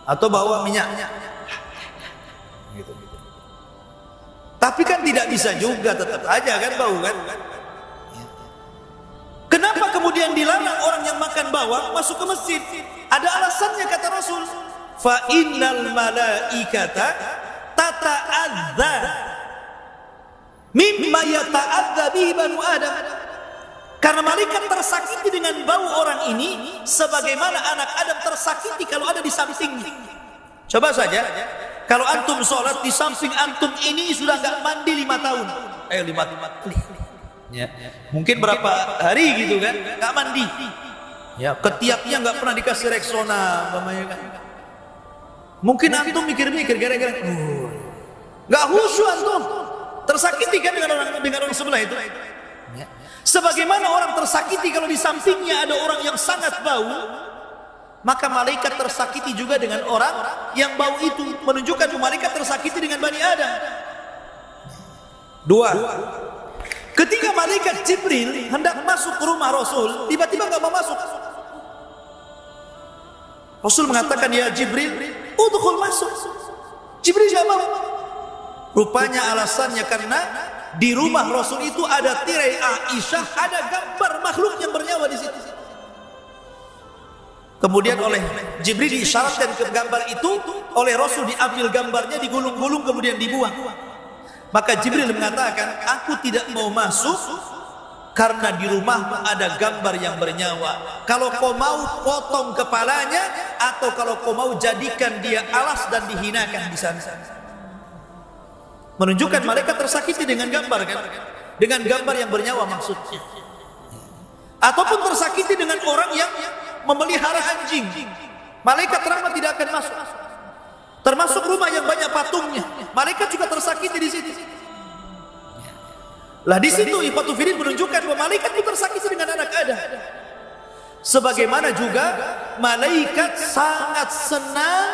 Atau bawa minyak. Gitu. Tapi kan tidak bisa juga, tetap aja kan bau kan. Kenapa kemudian dilarang orang yang makan bawang masuk ke masjid? Ada alasannya kata Rasul. Fa innal malaikata tata'adza mimma yata'adza bihi banu Adam. Karena malaikat tersakiti dengan bau orang ini sebagaimana anak Adam tersakiti kalau ada di sampingnya. Coba saja, kalau antum sholat di samping antum ini sudah nggak mandi 5 tahun. 5 tahun. Ya. Mungkin berapa hari gitu kan nggak mandi, ya ketiaknya nggak pernah dikasih Rexona namanya kan. Mungkin antum mikir-mikir gara-gara nggak khusyuk antum, tersakiti kan dengan orang sebelah itu. Sebagaimana orang tersakiti kalau di sampingnya ada orang yang sangat bau, maka malaikat tersakiti juga dengan orang yang bau itu, menunjukkan malaikat tersakiti dengan Bani Adam. Dua, ketika malaikat Jibril hendak masuk ke rumah Rasul, tiba-tiba gak mau masuk. Rasul mengatakan, ya Jibril, udkhul, masuk. Jibril gak mau. Rupanya alasannya karena di rumah Rasul itu ada tirai Aisyah, ada gambar makhluk yang bernyawa di situ. Kemudian oleh Jibril diisyaratkan ke gambar itu, oleh Rasul diambil gambarnya, digulung-gulung, kemudian dibuang. Maka Jibril mengatakan, aku tidak mau masuk karena di rumahmu ada gambar yang bernyawa. Kalau kau mau potong kepalanya, atau kalau kau mau jadikan dia alas dan dihinakan di sana. Menunjukkan malaikat tersakiti dengan gambar, kan? Dengan gambar yang bernyawa maksudnya. Ataupun tersakiti dengan orang yang memelihara anjing, malaikat rahmat tidak akan masuk. Termasuk rumah yang banyak patungnya, malaikat juga tersakiti di situ. Lah di situ ikhwatu fillah menunjukkan bahwa malaikat itu tersakiti dengan anak Adam. Sebagaimana juga malaikat sangat senang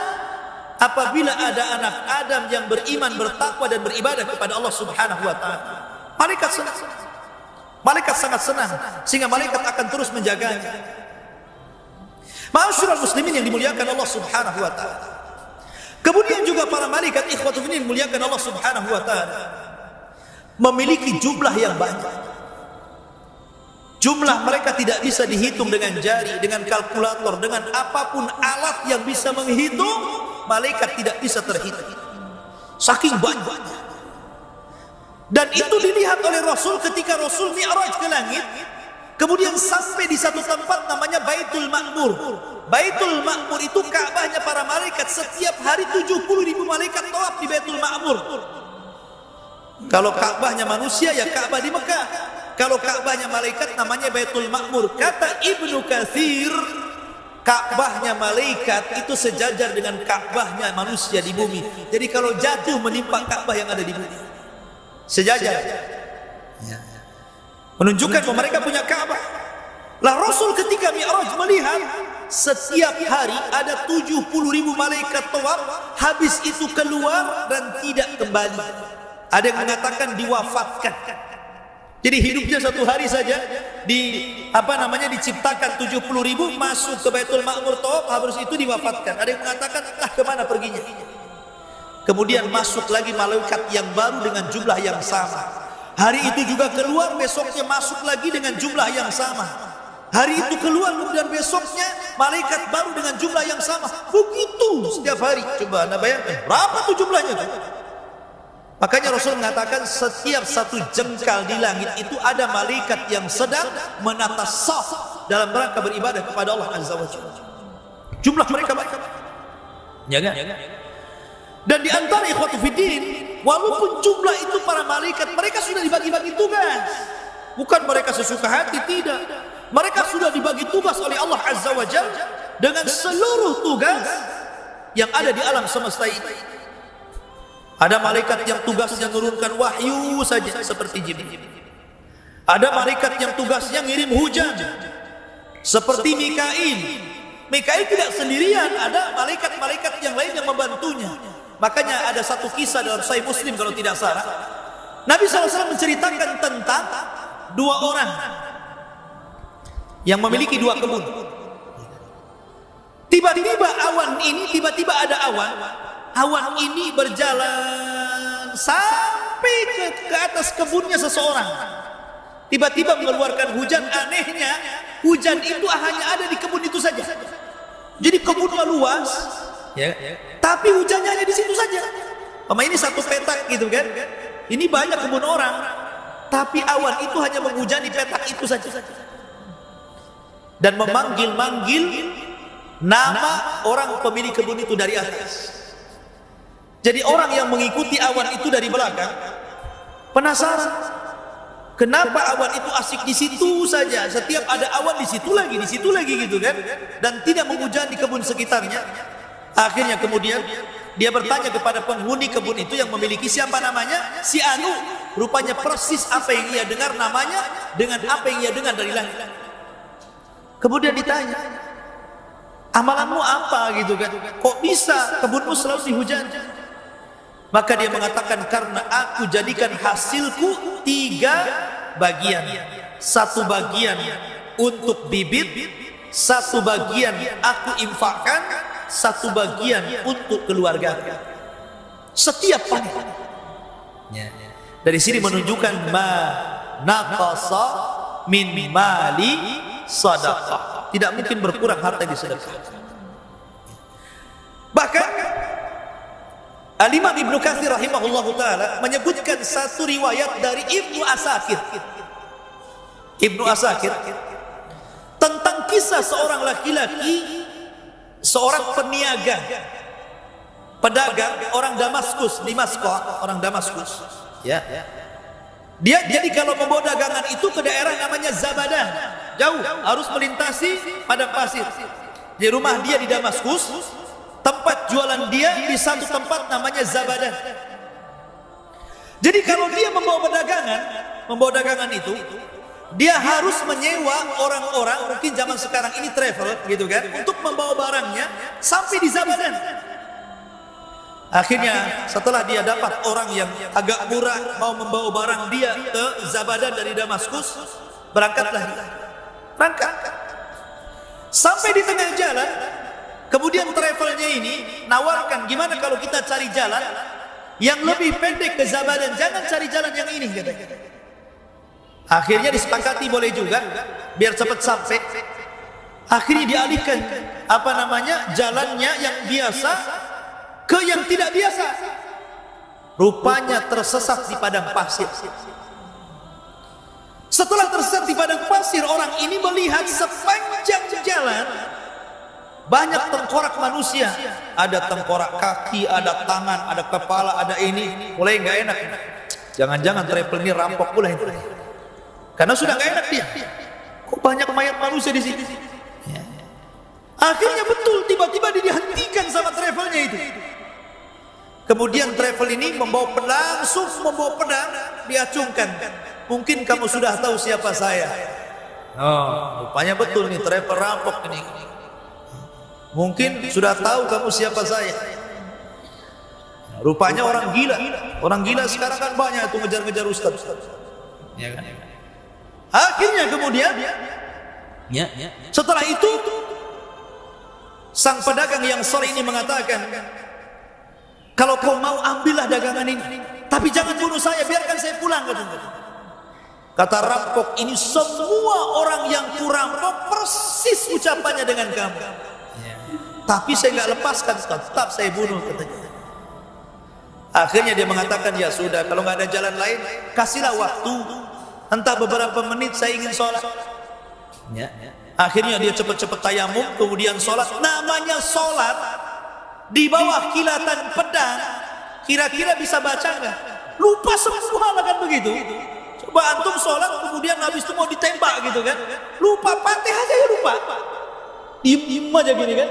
apabila ada anak Adam yang beriman, bertakwa dan beribadah kepada Allah Subhanahu wa taala. Malaikat senang. Malaikat sangat senang sehingga malaikat akan terus menjaganya. Ma'asyiral muslimin yang dimuliakan Allah Subhanahu wa taala. Kemudian juga para malaikat ikhwatu fillah dimuliakan Allah Subhanahu wa taala memiliki jumlah yang banyak. Jumlah mereka tidak bisa dihitung dengan jari, dengan kalkulator, dengan apapun alat yang bisa menghitung, malaikat tidak bisa terhitung. Saking banyak. Dan itu dilihat oleh Rasul ketika Rasul Mi'raj ke langit. Kemudian sampai di satu tempat namanya Baitul Ma'mur. Baitul Ma'mur itu Ka'bahnya para malaikat. Setiap hari 70.000 malaikat tawaf di Baitul Ma'mur. Kalau Ka'bahnya manusia ya Ka'bah di Mekah. Kalau Ka'bahnya malaikat namanya Baitul Ma'mur. Kata Ibnu Katsir, Ka'bahnya malaikat itu sejajar dengan Ka'bahnya manusia di bumi. Jadi kalau jatuh menimpa Ka'bah yang ada di bumi, sejajar. Menunjukkan bahwa mereka punya Ka'bah. Lah Rasul ketika Mi'raj melihat setiap hari ada 70.000 malaikat tawaf, habis itu keluar dan tidak kembali. Ada yang mengatakan diwafatkan. Jadi hidupnya satu hari saja diciptakan 70.000, masuk ke Baitul Ma'mur tawaf, habis itu diwafatkan. Ada yang mengatakan entah kemana perginya. Kemudian masuk lagi malaikat yang baru dengan jumlah yang sama. Hari itu juga keluar, besoknya masuk lagi dengan jumlah yang sama. Hari itu keluar, kemudian besoknya malaikat baru dengan jumlah yang sama. Begitu setiap hari. Coba Anda bayangkan, berapa tuh jumlahnya tuh? Makanya Rasul mengatakan setiap satu jengkal di langit itu ada malaikat yang sedang menata saf dalam rangka beribadah kepada Allah Azza wa Jalla. Jumlah mereka banyak. Ya kan? Dan di antara ikhwatu fiddin, walaupun jumlah itu para malaikat, mereka sudah dibagi-bagi tugas. Bukan mereka sesuka hati, tidak. Mereka sudah dibagi tugas oleh Allah Azza wa Jalla dengan seluruh tugas yang ada di alam semesta ini. Ada malaikat yang tugasnya menurunkan wahyu saja seperti Jibril. Ada malaikat yang tugasnya ngirim hujan seperti Mikail. Mikail tidak sendirian, ada malaikat-malaikat yang lain yang membantunya. Makanya ada satu kisah dalam Sahih Muslim kalau tidak salah. Nabi SAW menceritakan tentang dua orang yang memiliki dua kebun. Tiba-tiba awan ini, tiba-tiba ada awan. Awan ini berjalan sampai ke atas kebunnya seseorang. Tiba-tiba mengeluarkan hujan. Anehnya, hujan itu hanya ada di kebun itu saja. Jadi kebunnya luas, ya, tapi hujannya hanya di situ saja. Ini satu petak gitu kan. Ini banyak kebun orang, tapi awan itu hanya menghujani petak itu saja. Dan memanggil-manggil nama orang pemilik kebun itu dari atas. Jadi orang yang mengikuti awan itu dari belakang penasaran, kenapa awan itu asik di situ saja? Setiap ada awan di situ lagi gitu kan, dan tidak menghujani kebun sekitarnya. Akhirnya kemudian dia bertanya kepada penghuni kebun itu yang memiliki siapa namanya? Si Anu. rupanya persis apa yang ia dengar namanya dengan apa yang ia dengar dari langit. Kemudian ditanya, amalanmu apa gitu kan? Kok bisa kebunmu selalu dihujani? Maka dia mengatakan, karena aku jadikan hasilku 3 bagian. 1 bagian untuk bibit, 1 bagian aku infakkan, 1 bagian untuk keluarga. Setiap panen. Dari sini menunjukkan ma naqasa min mali sadaqah. Tidak mungkin berkurang harta yang disedekahkan. Bahkan Al-Imam Ibnu Katsir rahimahullahu taala menyebutkan satu riwayat dari Ibnu Asakir. Ibnu Asakir tentang kisah seorang laki-laki, seorang peniaga, pedagang orang Damaskus, orang Damaskus, ya. Dia jadi kalau membawa dagangan itu ke daerah namanya Zabadah, jauh, harus melintasi padang pasir. Di rumah dia di Damaskus, tempat jualan dia di satu tempat namanya Zabadah. Jadi kalau dia membawa dagangan itu, dia harus menyewa orang-orang, mungkin zaman sekarang ini travel gitu kan, untuk membawa barangnya sampai di Zabadah. Akhirnya setelah dia dapat orang yang agak murah mau membawa barang dia ke Zabadah dari Damaskus, berangkatlah dia. Berangkat. Sampai di tengah jalan, kemudian travelnya ini nawarkan, gimana kalau kita cari jalan yang lebih pendek ke Zabadah, jangan cari jalan yang ini katanya. Akhirnya disepakati boleh juga, biar cepat sampai. Akhirnya dialihkan jalannya yang biasa ke yang tidak biasa. Rupanya tersesat di padang pasir. Setelah tersesat di padang pasir, orang ini melihat sepanjang jalan banyak tengkorak manusia. Ada tengkorak kaki, ada tangan, ada kepala, ada ini. Mulai nggak enak. Jangan-jangan travel ini rampok pula itu. Karena sudah nggak enak dia. Kok banyak mayat manusia di sini? Ya. Akhirnya betul, tiba-tiba dihentikan sama travelnya itu. Kemudian travel ini membawa pedang, diacungkan. Mungkin kamu sudah tahu siapa saya. Oh, rupanya betul nih travel rampok ini. Mungkin sudah tahu kamu siapa saya. Rupanya orang gila. Orang gila sekarang kan banyak itu ngejar-ngejar ustaz. Ya kan? Akhirnya kemudian setelah itu sang pedagang yang sore ini mengatakan, kalau kau mau ambillah dagangan ini, tapi jangan bunuh saya, biarkan saya pulang. Kata rampok ini, semua orang yang kurampok persis ucapannya dengan kamu. Tapi saya nggak lepaskan, tetap saya bunuh katanya. Akhirnya dia mengatakan, ya sudah, kalau nggak ada jalan lain, kasihlah waktu. Entah beberapa menit saya ingin sholat. Akhirnya dia cepat-cepat tayamum, kemudian sholat. Namanya sholat di bawah kilatan pedang, kira-kira bisa baca nggak? Lupa semua lah kan begitu. Coba antum sholat, kemudian habis itu mau ditembak gitu kan? Lupa Fatihah aja ya lupa. Diem aja gini kan?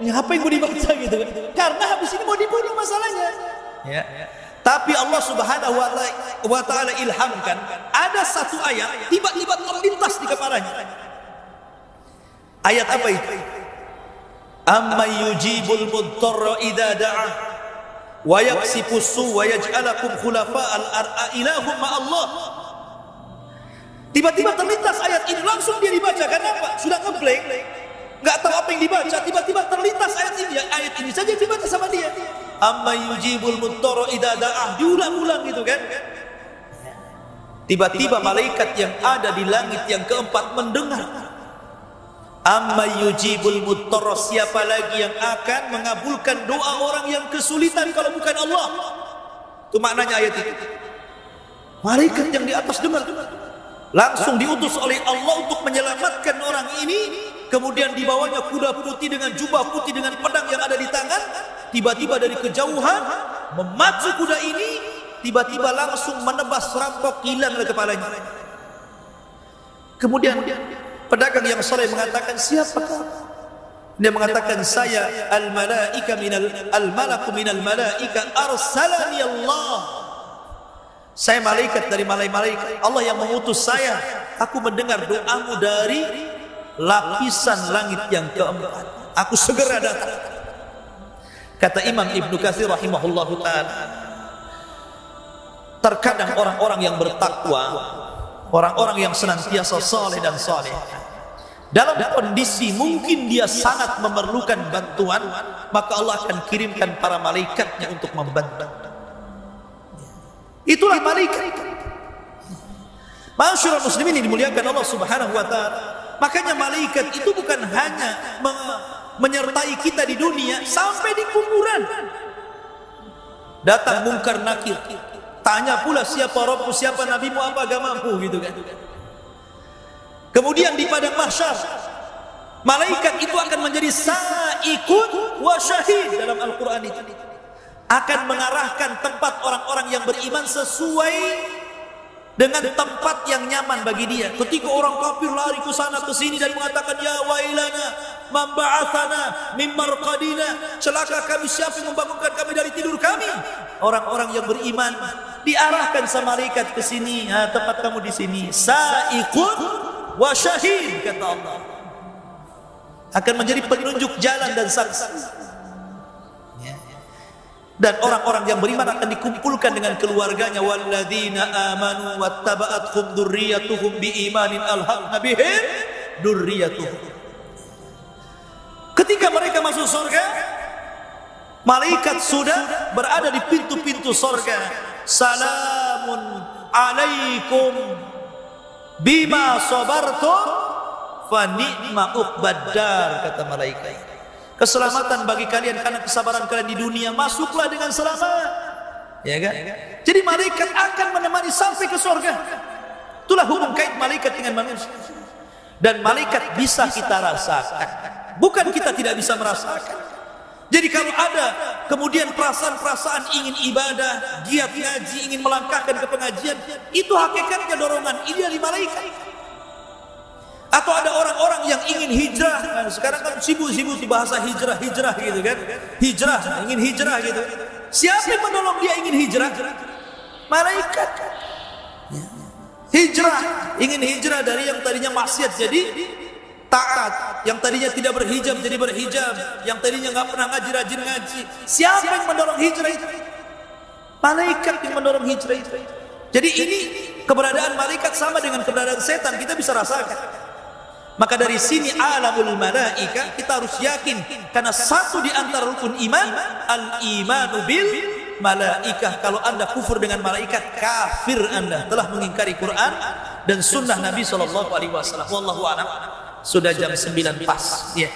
Ini apa yang mau dibaca gitu kan? Karena habis ini mau dibunuh masalahnya. Tapi Allah Subhanahu wa ta'ala ilhamkan, ada satu ayat tiba-tiba terlintas di kepalanya. Ayat apa itu? Amma yujibul mudtarra idza da'ah wa yaksifus su wa yaj'alakum khulafa'al ardi ilahum ma'allah. Tiba-tiba terlintas ayat ini, langsung dia dibaca. Kenapa? Sudah ngeblank, nggak tahu apa yang dibaca. Tiba-tiba terlintas ayat ini. Ayat ini saja dibaca sama dia. Amma yujibul mudtarra idza da'ah, diulang-ulang gitu kan. Tiba-tiba malaikat yang ada di langit yang keempat mendengar. Amma yujibul mudtarra, siapa lagi yang akan mengabulkan doa orang yang kesulitan kalau bukan Allah? Itu maknanya ayat itu. Malaikat yang di atas dengar, langsung diutus oleh Allah untuk menyelamatkan orang ini. Kemudian dibawanya kuda putih dengan jubah putih dengan pedang yang ada di tangan. Tiba-tiba dari kejauhan memacu kuda ini, tiba-tiba langsung menebas rampok, hilang dari kepalanya. Kemudian pedagang yang soleh mengatakan, siapa kau? Dia mengatakan, saya al-malaku minal malaika arsalani Allah. Saya malaikat dari malaikat. Allah yang mengutus saya. Aku mendengar doamu dari lapisan langit yang keempat. Aku segera datang. Kata Imam Ibnu Katsir rahimahullahu ta'ala, terkadang orang-orang yang bertakwa, orang-orang yang senantiasa saleh dan saleh, dalam kondisi mungkin dia sangat memerlukan bantuan, maka Allah akan kirimkan para malaikatnya untuk membantu. Itulah malaikat. Masyaallah muslimin yang dimuliakan Allah Subhanahu wa taala. Makanya malaikat itu bukan hanya menyertai kita di dunia, sampai di kuburan. Datang mungkar nakir, tanya pula siapa Rabbmu, siapa nabimu, apa agamamu, gitu kan. Kemudian di padang mahsyar, malaikat itu akan menjadi sa'ikun wa syahid dalam Al-Qur'an itu. Akan mengarahkan tempat orang-orang yang beriman sesuai dengan tempat yang nyaman bagi dia. Ketika orang kafir lari ke sana ke sini dan mengatakan ya wailana man ba'atsana min marqadina, celaka kami, siapa yang membangunkan kami dari tidur kami. Orang-orang yang beriman diarahkan sama malaikat ke sini, tempat kamu di sini. Sa'iqun wa syahid, kata Allah. Akan menjadi penunjuk jalan dan saksi. Dan orang-orang yang beriman akan dikumpulkan dengan keluarganya. Walladzina amanu wattaba'athum dzurriyyatuhum biimanin alhaqna bihim dzurriyyatuhum. Ketika mereka masuk surga, malaikat sudah berada di pintu-pintu surga. Salamun alaikum bima sabartum fa ni'ma uqbaddar, kata malaikat. Keselamatan bagi kalian karena kesabaran kalian di dunia, masuklah dengan selamat. Ya kan? Jadi malaikat akan menemani sampai ke surga. Itulah hubung kait malaikat dengan manusia. Dan malaikat bisa kita rasakan, bukan kita tidak bisa merasakan. Jadi kalau ada kemudian perasaan-perasaan ingin ibadah, giat ngaji, ingin melangkahkan ke pengajian, itu hakikatnya dorongan ideal malaikat. Atau ada orang-orang yang ingin hijrah. Nah, sekarang kan sibuk-sibuk di bahasa hijrah gitu kan. Hijrah, ingin hijrah gitu. Siapa yang menolong dia ingin hijrah? Malaikat. Hijrah, ingin hijrah dari yang tadinya maksiat jadi taat, yang tadinya tidak berhijab jadi berhijab, yang tadinya nggak pernah ngaji rajin ngaji. Siapa yang mendorong hijrah itu? Malaikat yang mendorong hijrah itu. Jadi ini keberadaan malaikat sama dengan keberadaan setan, kita bisa rasakan. Maka dari sini alamul malaika kita harus yakin, karena satu di antara rukun iman al-imanu bil malaikah. Kalau anda kufur dengan malaikat, kafir anda, telah mengingkari Quran dan sunnah Nabi SAW. Wallahu a'lam. Sudah jam 9 pas. Ya.